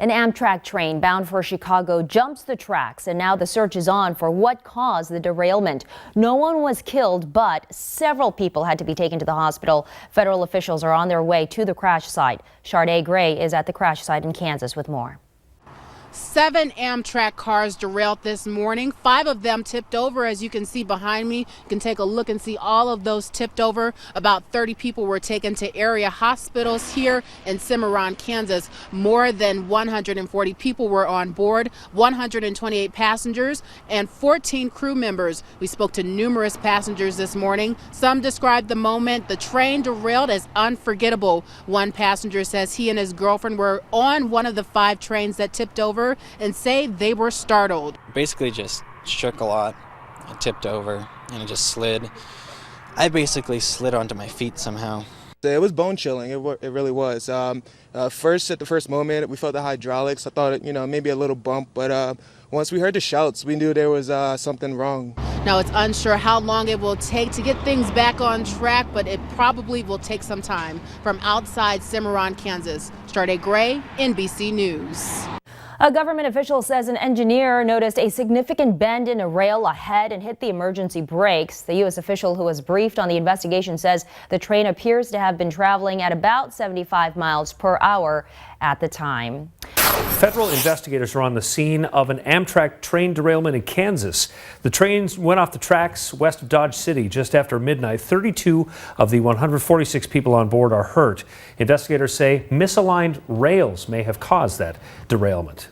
An Amtrak train bound for Chicago jumps the tracks, and now the search is on for what caused the derailment. No one was killed, but several people had to be taken to the hospital. Federal officials are on their way to the crash site. Sade Gray is at the crash site in Kansas with more. 7 Amtrak cars derailed this morning. 5 of them tipped over, as you can see behind me. You can take a look and see all of those tipped over. About 30 people were taken to area hospitals here in Cimarron, Kansas. More than 140 people were on board, 128 passengers and 14 crew members. We spoke to numerous passengers this morning. Some described the moment the train derailed as unforgettable. One passenger says he and his girlfriend were on one of the 5 trains that tipped over and say they were startled. Basically just shook a lot. I tipped over and it just slid. I basically slid onto my feet somehow. It was bone chilling. It really was. At the first moment, we felt the hydraulics. I thought, maybe a little bump, but once we heard the shouts, we knew there was something wrong. Now, it's unsure how long it will take to get things back on track, but it probably will take some time. From outside Cimarron, Kansas, Sade Gray, NBC News. A government official says an engineer noticed a significant bend in a rail ahead and hit the emergency brakes. The U.S. official who was briefed on the investigation says the train appears to have been traveling at about 75 miles per hour at the time. Federal investigators are on the scene of an Amtrak train derailment in Kansas. The train went off the tracks west of Dodge City just after midnight. 32 of the 146 people on board are hurt. Investigators say misaligned rails may have caused that derailment.